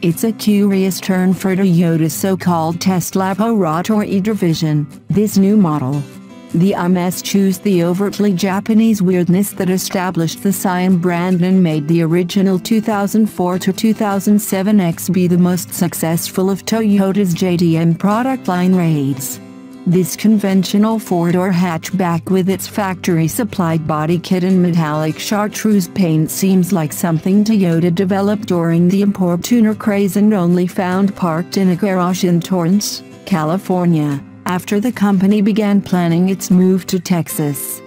It's a curious turn for Toyota's so-called Tesla Rotor e-Division, this new model. The eschews the overtly Japanese weirdness that established the Scion brand and made the original 2004 to 2007 XB the most successful of Toyota's JDM product line raids. This conventional four-door hatchback with its factory-supplied body kit and metallic chartreuse paint seems like something Toyota developed during the import tuner craze and only found parked in a garage in Torrance, California, after the company began planning its move to Texas.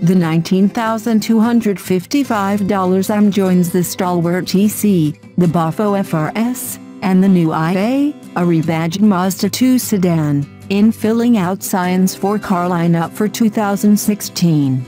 The $19,255 joins the stalwart TC, the Buffo FRS, and the new IA, a rebadged Mazda 2 sedan, in filling out Scion's four-car lineup for 2016.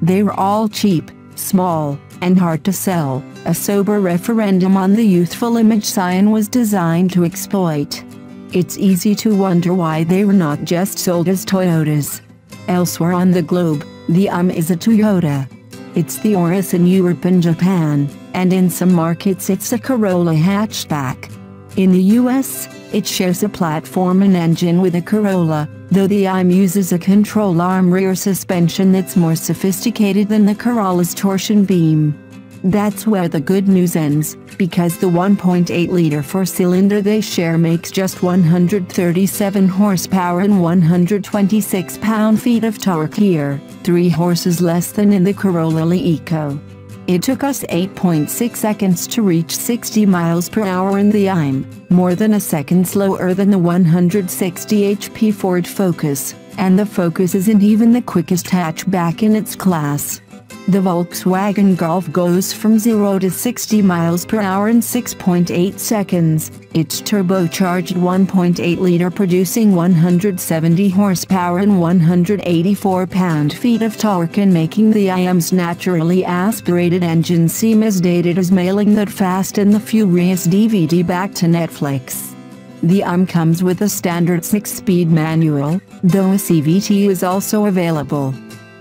They're all cheap, small, and hard to sell, a sober referendum on the youthful image Scion was designed to exploit. It's easy to wonder why they were not just sold as Toyotas. Elsewhere on the globe, the is a Toyota. It's the Auris in Europe and Japan, and in some markets it's a Corolla hatchback. In the US, it shares a platform and engine with a Corolla, though the uses a control arm rear suspension that's more sophisticated than the Corolla's torsion beam. That's where the good news ends, because the 1.8-liter four-cylinder they share makes just 137 horsepower and 126 pound-feet of torque here, 3 horses less than in the Corolla Eco. It took us 8.6 seconds to reach 60 miles per hour in the more than a second slower than the 160 HP Ford Focus, and the Focus isn't even the quickest hatchback in its class. The Volkswagen Golf goes from 0 to 60 miles per hour in 6.8 seconds, its turbocharged 1.8-liter producing 170 horsepower and 184 pound-feet of torque and making the IM's naturally aspirated engine seem as dated as mailing that Fast and the Furious DVD back to Netflix. The comes with a standard 6-speed manual, though a CVT is also available.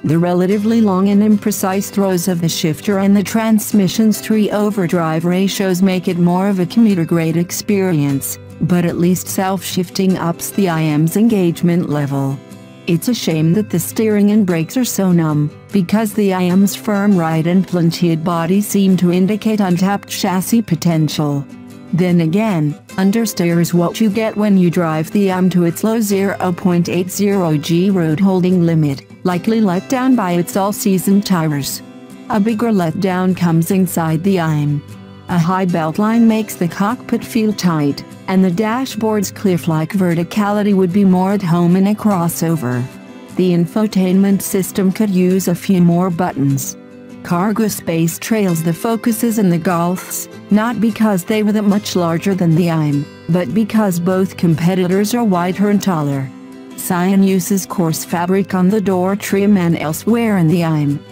The relatively long and imprecise throws of the shifter and the transmission's 3 overdrive ratios make it more of a commuter-grade experience, but at least self-shifting ups the IM's engagement level. It's a shame that the steering and brakes are so numb, because the IM's firm ride and planted body seem to indicate untapped chassis potential. Then again, understeer what you get when you drive the to its low 0.80 G road holding limit, likely let down by its all-season tires. A bigger letdown comes inside the A high beltline makes the cockpit feel tight, and the dashboard's cliff-like verticality would be more at home in a crossover. The infotainment system could use a few more buttons. Cargo space trails the Focuses and the Golfs, not because they were that much larger than the but because both competitors are wider and taller. Scion uses coarse fabric on the door trim and elsewhere in the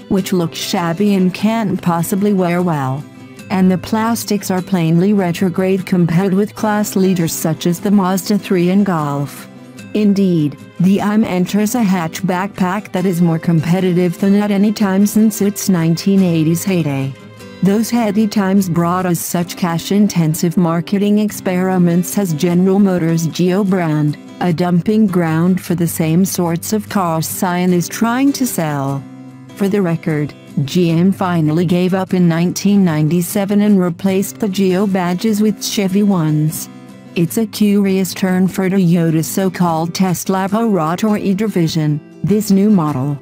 which looks shabby and can't possibly wear well. And the plastics are plainly retrograde compared with class leaders such as the Mazda 3 and Golf. Indeed, the enters a hatchback pack that is more competitive than at any time since its 1980s heyday. Those heady times brought us such cash-intensive marketing experiments as General Motors' Geo brand, a dumping ground for the same sorts of cars Scion is trying to sell. For the record, GM finally gave up in 1997 and replaced the Geo badges with Chevy ones. It's a curious turn for Toyota's so-called Tesla Rotor e-Division, this new model.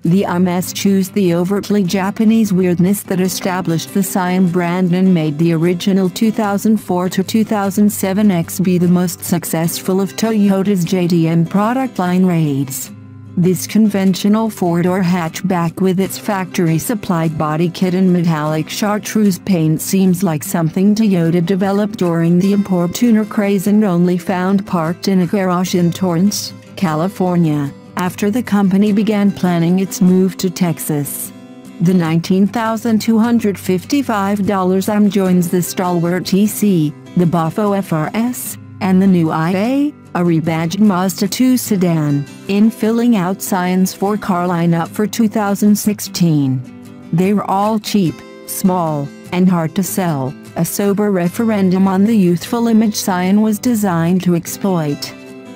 The eschews the overtly Japanese weirdness that established the Scion brand and made the original 2004 to 2007 XB the most successful of Toyota's JDM product line raids. This conventional four-door hatchback with its factory-supplied body kit and metallic chartreuse paint seems like something Toyota developed during the import tuner craze and only found parked in a garage in Torrance, California, after the company began planning its move to Texas. The $19,255 joins the stalwart TC, the Buffo FRS, and the new IA, a rebadged Mazda 2 sedan, in filling out Scion's four-car lineup for 2016. They were all cheap, small, and hard to sell, A sober referendum on the youthful image Scion was designed to exploit.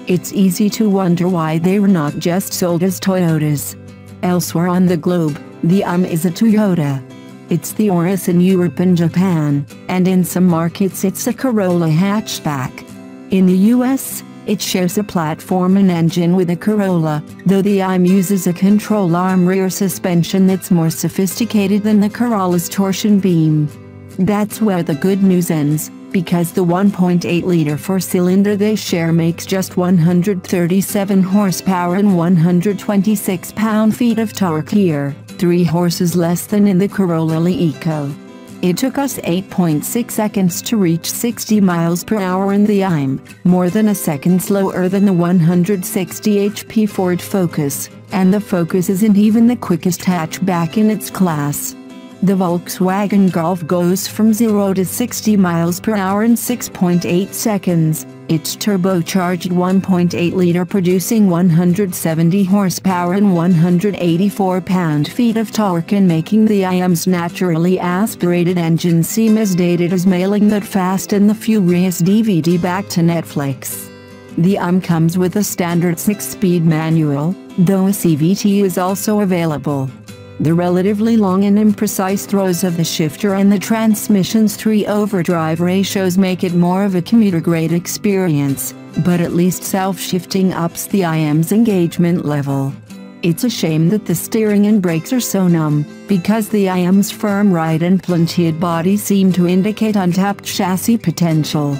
It's easy to wonder why they were not just sold as Toyotas. Elsewhere on the globe, the is a Toyota. It's the Auris in Europe and Japan, and in some markets it's a Corolla hatchback. In the US, it shares a platform and engine with a Corolla, though the uses a control arm rear suspension that's more sophisticated than the Corolla's torsion beam. That's where the good news ends, because the 1.8-liter four-cylinder they share makes just 137 horsepower and 126 pound-feet of torque here, 3 horses less than in the Corolla Eco. It took us 8.6 seconds to reach 60 miles per hour in the more than a second slower than the 160 HP Ford Focus, and the Focus isn't even the quickest hatchback in its class. The Volkswagen Golf goes from 0 to 60 miles per hour in 6.8 seconds, its turbocharged 1.8-liter producing 170 horsepower and 184 pound-feet of torque and making the IM's naturally aspirated engine seem as dated as mailing that Fast and the Furious DVD back to Netflix. The comes with a standard 6-speed manual, though a CVT is also available. The relatively long and imprecise throws of the shifter and the transmission's 3 overdrive ratios make it more of a commuter-grade experience, but at least self-shifting ups the IM's engagement level. It's a shame that the steering and brakes are so numb, because the IM's firm ride and planted body seem to indicate untapped chassis potential.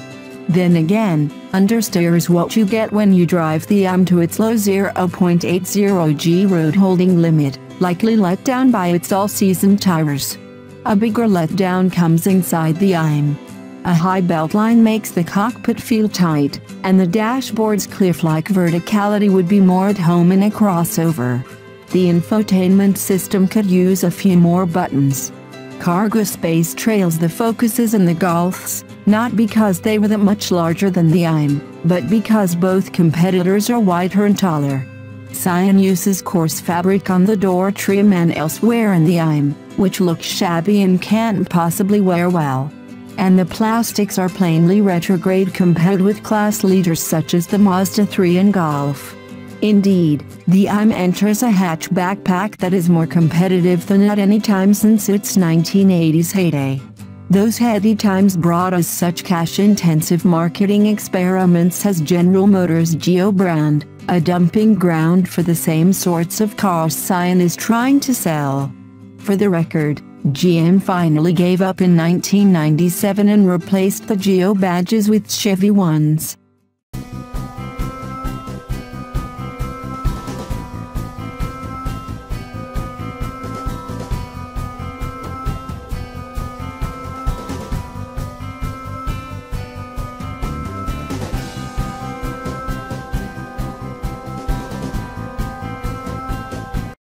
Then again, understeer is what you get when you drive the to its low 0.80 G road holding limit, likely let down by its all-season tires. A bigger letdown comes inside the A high beltline makes the cockpit feel tight, and the dashboard's cliff-like verticality would be more at home in a crossover. The infotainment system could use a few more buttons. Cargo space trails the Focuses and the Golfs, not because they were that much larger than the but because both competitors are wider and taller. Scion uses coarse fabric on the door trim and elsewhere in the which looks shabby and can't possibly wear well. And the plastics are plainly retrograde compared with class leaders such as the Mazda 3 and Golf. Indeed, the enters a hatchback pack that is more competitive than at any time since its 1980s heyday. Those heady times brought us such cash-intensive marketing experiments as General Motors' Geo brand, a dumping ground for the same sorts of cars Scion is trying to sell. For the record, GM finally gave up in 1997 and replaced the Geo badges with Chevy ones.